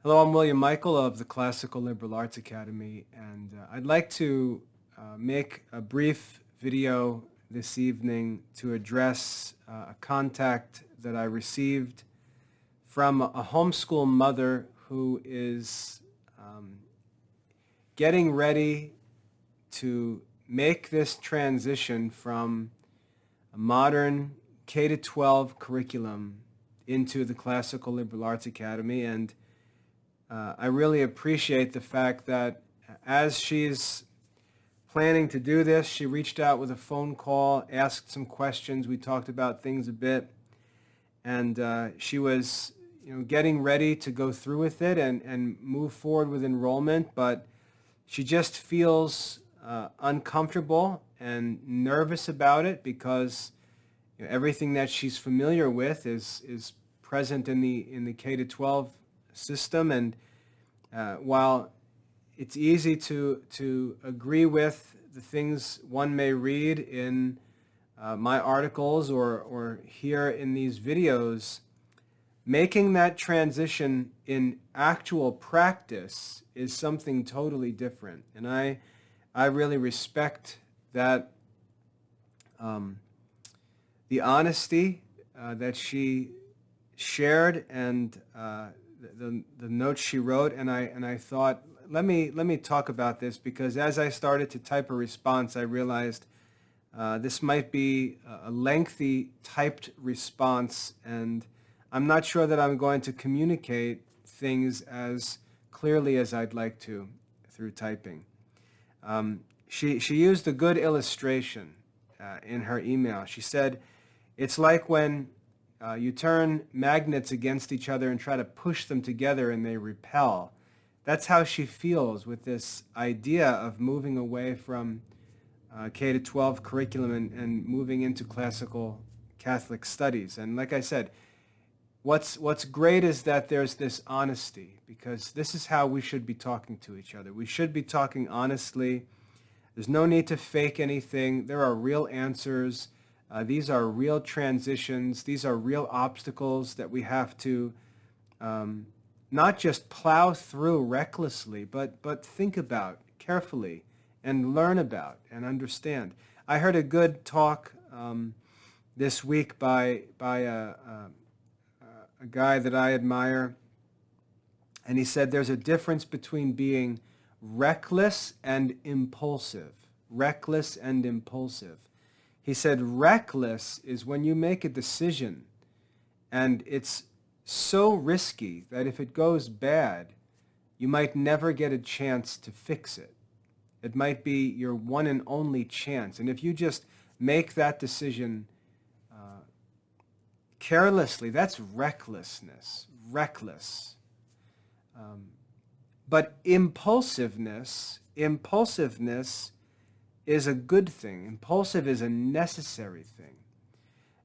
Hello, I'm William Michael of the Classical Liberal Arts Academy, and I'd like to make a brief video this evening to address a contact that I received from a homeschool mother who is getting ready to make this transition from a modern K-12 curriculum into the Classical Liberal Arts Academy. And I really appreciate the fact that as she's planning to do this, she reached out with a phone call, asked some questions. We talked about things a bit, and she was, getting ready to go through with it and move forward with enrollment, but she just feels uncomfortable and nervous about it because everything that she's familiar with is present in the K-12 system, and while it's easy to agree with the things one may read in my articles or here in these videos, making that transition in actual practice is something totally different. And I really respect that, the honesty that she shared, and the notes she wrote, and I thought, let me talk about this, because as I started to type a response, I realized this might be a lengthy typed response, and I'm not sure that I'm going to communicate things as clearly as I'd like to through typing. She used a good illustration in her email. She said, it's like when you turn magnets against each other and try to push them together and they repel. That's how she feels with this idea of moving away from K-12 curriculum and moving into classical Catholic studies. And like I said, what's great is that there's this honesty, because this is how we should be talking to each other. We should be talking honestly. There's no need to fake anything. There are real answers. These are real transitions. These are real obstacles that we have to not just plow through recklessly, but think about carefully and learn about and understand. I heard a good talk this week by a guy that I admire, and he said there's a difference between being reckless and impulsive. Reckless and impulsive. He said reckless is when you make a decision and it's so risky that if it goes bad, you might never get a chance to fix it. It might be your one and only chance. And if you just make that decision carelessly, that's recklessness, reckless. But impulsiveness is a good thing. Impulsive is a necessary thing,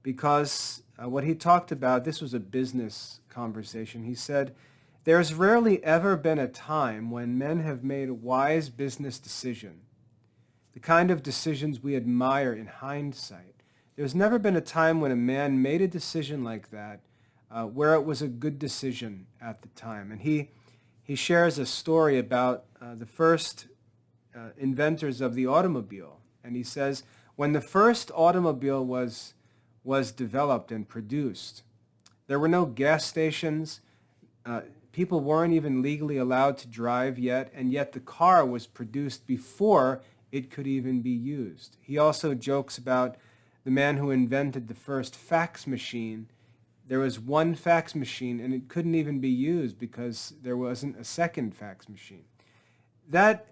because what he talked about, this was a business conversation. He said, there's rarely ever been a time when men have made a wise business decision, the kind of decisions we admire in hindsight. There's never been a time when a man made a decision like that where it was a good decision at the time. And he shares a story about the first inventors of the automobile. And he says, when the first automobile was developed and produced, there were no gas stations. People weren't even legally allowed to drive yet, and yet the car was produced before it could even be used. He also jokes about the man who invented the first fax machine. There was one fax machine, and it couldn't even be used because there wasn't a second fax machine. That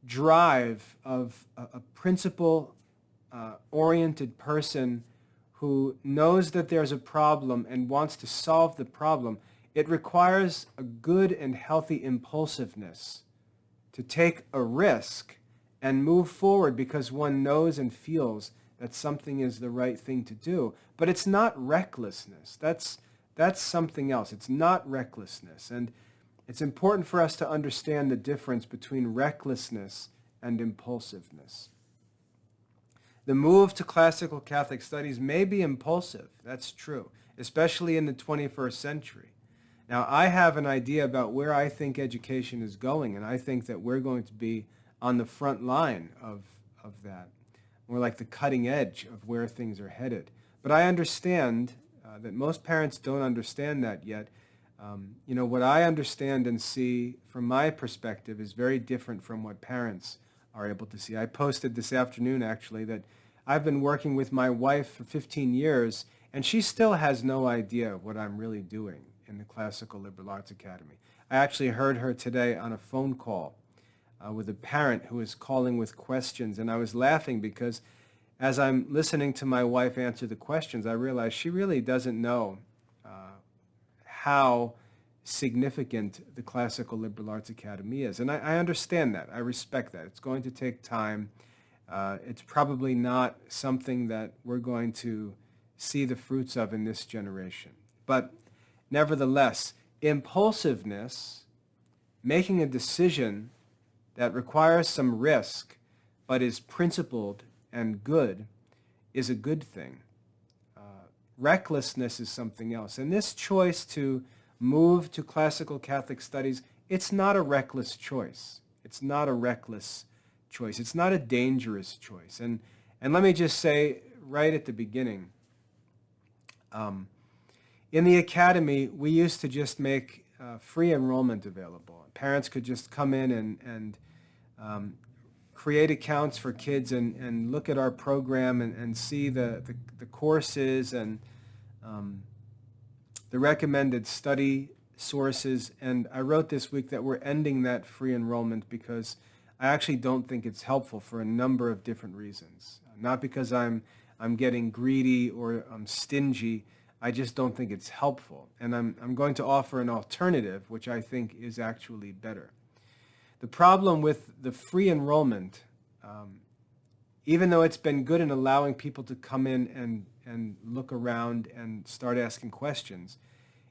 drive of a principle-oriented person who knows that there's a problem and wants to solve the problem, it requires a good and healthy impulsiveness to take a risk and move forward because one knows and feels that something is the right thing to do. But it's not recklessness. That's something else. It's not recklessness. And it's important for us to understand the difference between recklessness and impulsiveness. The move to classical Catholic studies may be impulsive. That's true, especially in the 21st century. Now, I have an idea about where I think education is going, and I think that we're going to be on the front line of that. We're like the cutting edge of where things are headed. But I understand that most parents don't understand that yet. What I understand and see from my perspective is very different from what parents are able to see. I posted this afternoon, actually, that I've been working with my wife for 15 years, and she still has no idea what I'm really doing in the Classical Liberal Arts Academy. I actually heard her today on a phone call with a parent who was calling with questions, and I was laughing because as I'm listening to my wife answer the questions, I realized she really doesn't know how significant the Classical Liberal Arts Academy is. And I understand that. I respect that. It's going to take time. It's probably not something that we're going to see the fruits of in this generation. But nevertheless, impulsiveness, making a decision that requires some risk but is principled and good, is a good thing. Recklessness is something else. And this choice to move to classical Catholic studies, it's not a reckless choice. It's not a reckless choice. It's not a dangerous choice. And let me just say right at the beginning, in the academy, we used to just make free enrollment available. Parents could just come in and create accounts for kids and look at our program and see the courses and the recommended study sources. And I wrote this week that we're ending that free enrollment because I actually don't think it's helpful for a number of different reasons. Not because I'm getting greedy or I'm stingy. I just don't think it's helpful. And I'm going to offer an alternative, which I think is actually better. The problem with the free enrollment, even though it's been good in allowing people to come in and look around and start asking questions,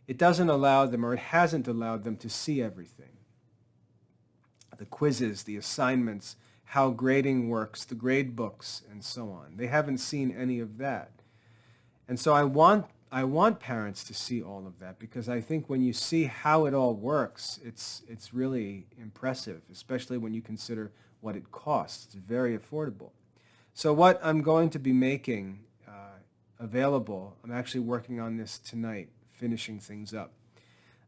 it doesn't allow them, or it hasn't allowed them, to see everything. The quizzes, the assignments, how grading works, the grade books, and so on. They haven't seen any of that. And so I want parents to see all of that, because I think when you see how it all works, it's really impressive, especially when you consider what it costs. It's very affordable. So what I'm going to be making available, I'm actually working on this tonight, finishing things up.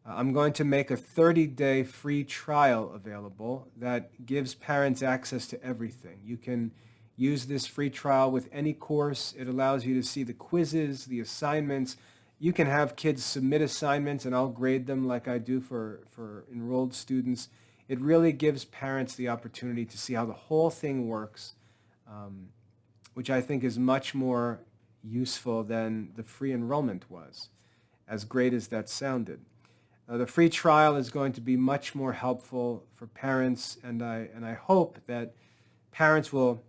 I'm going to make a 30-day free trial available that gives parents access to everything. You can use this free trial with any course. It allows you to see the quizzes, the assignments. You can have kids submit assignments and I'll grade them like I do for enrolled students. It really gives parents the opportunity to see how the whole thing works, which I think is much more useful than the free enrollment was, as great as that sounded. The free trial is going to be much more helpful for parents, and I hope that parents will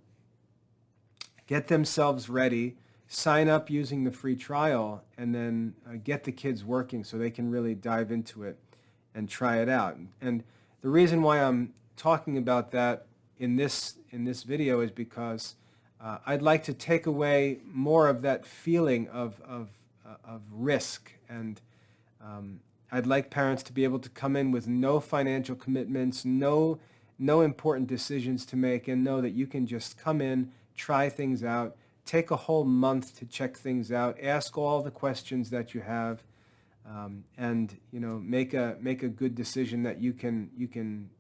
get themselves ready, sign up using the free trial, and then get the kids working so they can really dive into it and try it out. And the reason why I'm talking about that in this video is because I'd like to take away more of that feeling of risk, and I'd like parents to be able to come in with no financial commitments, no important decisions to make, and know that you can just come in, try things out, take a whole month to check things out, ask all the questions that you have, and make a good decision that you can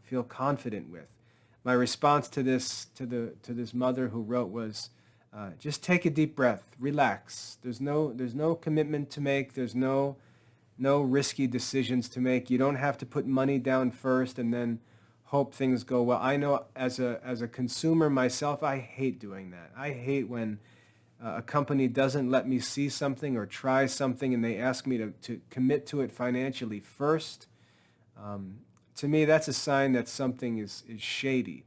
feel confident with. My response to this mother who wrote was, just take a deep breath, relax. There's no commitment to make. There's no risky decisions to make. You don't have to put money down first and then hope things go well. I know as a consumer myself, I hate doing that. I hate when a company doesn't let me see something or try something and they ask me to commit to it financially first. To me, that's a sign that something is shady.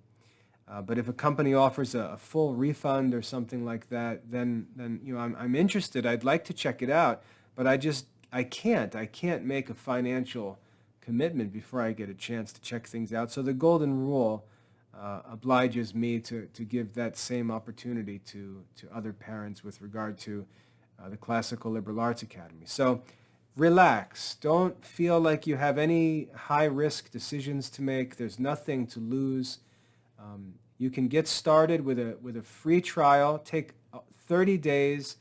But if a company offers a full refund or something like that, then I'm interested. I'd like to check it out, but I can't make a financial commitment before I get a chance to check things out. So the golden rule obliges me to give that same opportunity to other parents with regard to the Classical Liberal Arts Academy. So Relax. Don't feel like you have any high-risk decisions to make. There's nothing to lose. You can get started with a free trial. Take 30 days.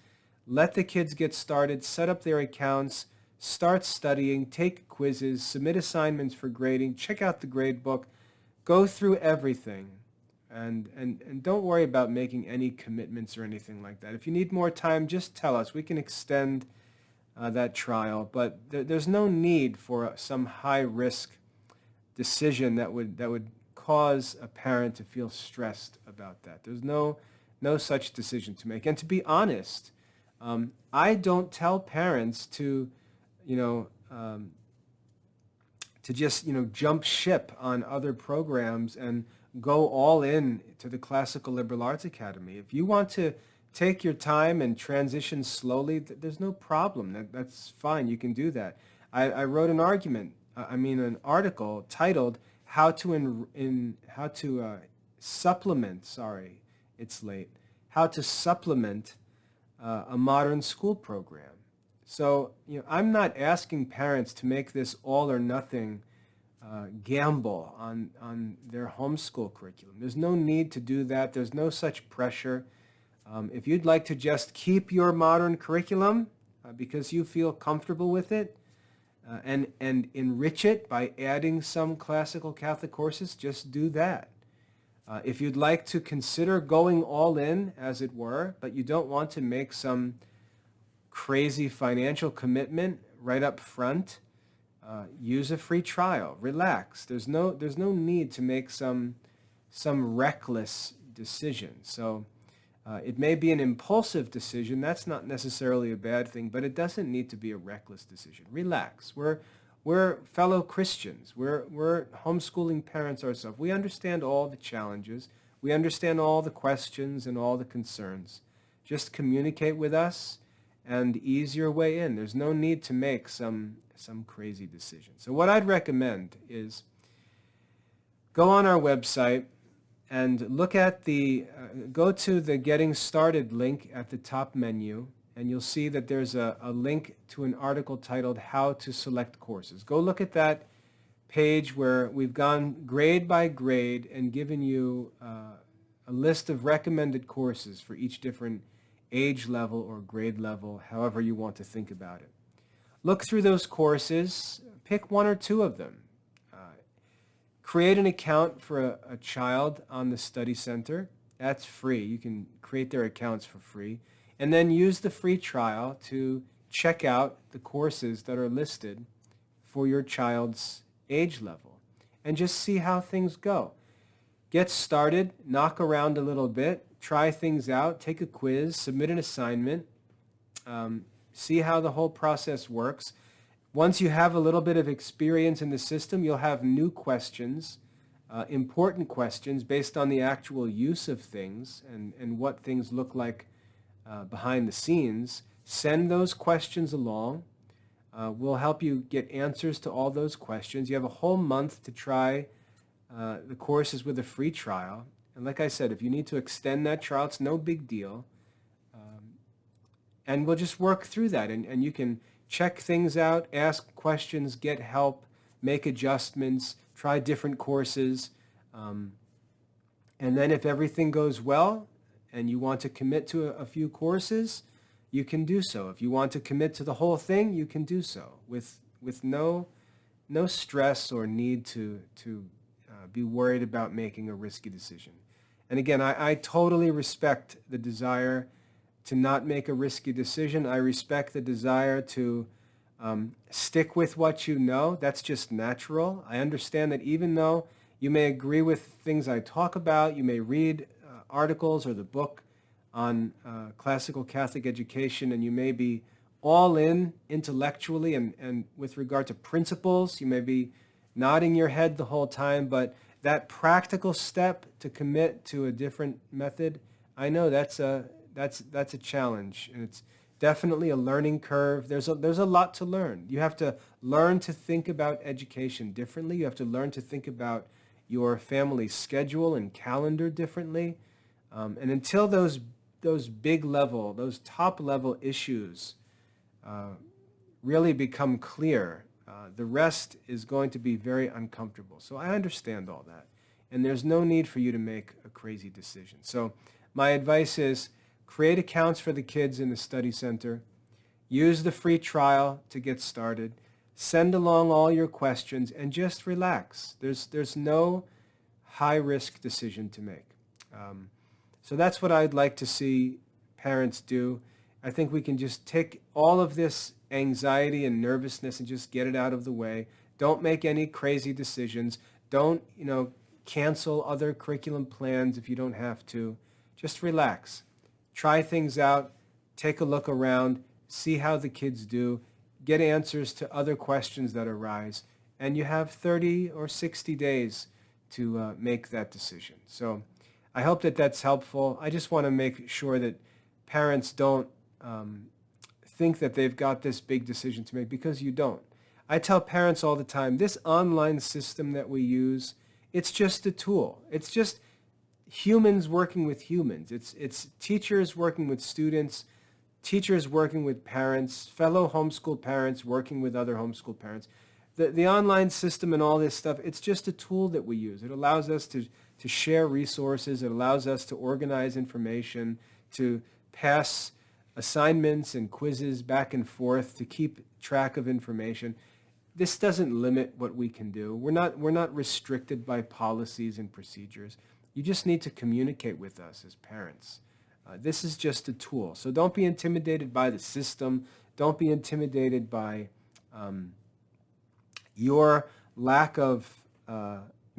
Let the kids get started. Set up their accounts. Start studying. Take quizzes. Submit assignments for grading. Check out the grade book. Go through everything. And don't worry about making any commitments or anything like that. If you need more time, just tell us. We can extend that trial, but there's no need for some high-risk decision that would cause a parent to feel stressed about that. There's no such decision to make. And to be honest, I don't tell parents to, to just jump ship on other programs and go all in to the Classical Liberal Arts Academy. If you want to take your time and transition slowly, there's no problem. That's fine. You can do that. I wrote an article titled "How to Supplement." Sorry, it's late. How to supplement a modern school program. So I'm not asking parents to make this all or nothing gamble on their homeschool curriculum. There's no need to do that. There's no such pressure. If you'd like to just keep your modern curriculum because you feel comfortable with it and enrich it by adding some classical Catholic courses, just do that. If you'd like to consider going all in, as it were, but you don't want to make some crazy financial commitment right up front, use a free trial. Relax. There's no need to make some reckless decision. So it may be an impulsive decision. That's not necessarily a bad thing, but it doesn't need to be a reckless decision. Relax. We're fellow Christians. We're homeschooling parents ourselves. We understand all the challenges. We understand all the questions and all the concerns. Just communicate with us and ease your way in. There's no need to make some crazy decision. So what I'd recommend is go on our website and look at go to the Getting Started link at the top menu, and you'll see that there's a link to an article titled How to Select Courses. Go look at that page where we've gone grade by grade and given you a list of recommended courses for each different age level or grade level, however you want to think about it. Look through those courses, pick one or two of them. Create an account for a child on the study center. That's free. You can create their accounts for free. And then use the free trial to check out the courses that are listed for your child's age level. And just see how things go. Get started, knock around a little bit, try things out, take a quiz, submit an assignment, see how the whole process works. Once you have a little bit of experience in the system, you'll have new questions, important questions based on the actual use of things and what things look like behind the scenes. Send those questions along. We'll help you get answers to all those questions. You have a whole month to try the courses with a free trial. And like I said, if you need to extend that trial, it's no big deal. And we'll just work through that. And you can check things out, ask questions, get help, make adjustments, try different courses. And then if everything goes well and you want to commit to a few courses, you can do so. If you want to commit to the whole thing, you can do so with no stress or need to be worried about making a risky decision. And again, I totally respect the desire to not make a risky decision. I respect the desire to stick with what you know. That's just natural. I understand that even though you may agree with things I talk about, you may read articles or the book on classical Catholic education, and you may be all in intellectually and with regard to principles, you may be nodding your head the whole time, but that practical step to commit to a different method, I know that's a challenge, and it's definitely a learning curve. There's a lot to learn. You have to learn to think about education differently. You have to learn to think about your family's schedule and calendar differently. And until those big level, those top level issues really become clear, the rest is going to be very uncomfortable. So I understand all that. And there's no need for you to make a crazy decision. So my advice is create accounts for the kids in the study center. Use the free trial to get started. Send along all your questions and just relax. There's no high-risk decision to make. So that's what I'd like to see parents do. I think we can just take all of this anxiety and nervousness and just get it out of the way. Don't make any crazy decisions. Don't, cancel other curriculum plans if you don't have to. Just relax. Try things out. Take a look around. See how the kids do. Get answers to other questions that arise. And you have 30 or 60 days to make that decision. So I hope that that's helpful. I just want to make sure that parents don't think that they've got this big decision to make, because you don't. I tell parents all the time, this online system that we use, it's just a tool. It's just humans working with humans. It's teachers working with students, teachers working with parents, fellow homeschool parents working with other homeschool parents. The online system and all this stuff, it's just a tool that we use. It allows us to share resources. It allows us to organize information, to pass assignments and quizzes back and forth, to keep track of information. This doesn't limit what we can do. We're not restricted by policies and procedures. You just need to communicate with us as parents. This is just a tool. So don't be intimidated by the system. Don't be intimidated by your lack of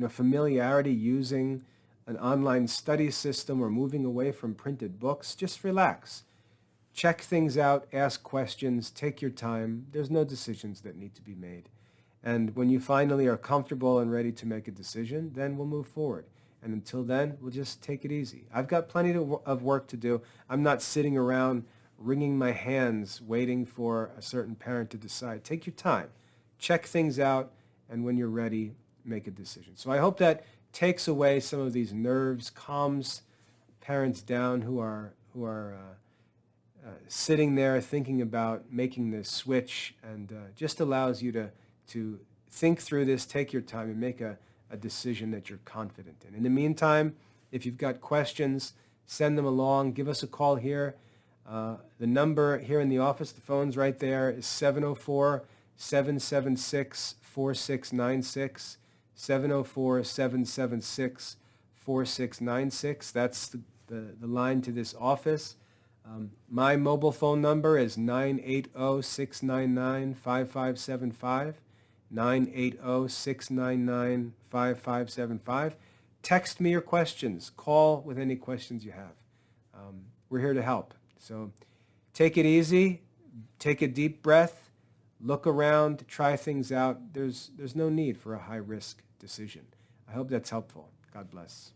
familiarity using an online study system or moving away from printed books. Just relax. Check things out, ask questions, take your time. There's no decisions that need to be made. And when you finally are comfortable and ready to make a decision, then we'll move forward. And until then, we'll just take it easy. I've got plenty of work to do. I'm not sitting around wringing my hands waiting for a certain parent to decide. Take your time. Check things out, and when you're ready, make a decision. So I hope that takes away some of these nerves, calms parents down who are sitting there thinking about making this switch, and just allows you to think through this, take your time, and make a decision that you're confident in. In the meantime, if you've got questions, send them along. Give us a call here. The number here in the office, the phone's right there, is 704-776-4696, 704-776-4696. That's the line to this office. My mobile phone number is 980-699-5575, 980-699-5575. Text me your questions. Call with any questions you have. We're here to help. So take it easy. Take a deep breath. Look around. Try things out. There's no need for a high-risk decision. I hope that's helpful. God bless.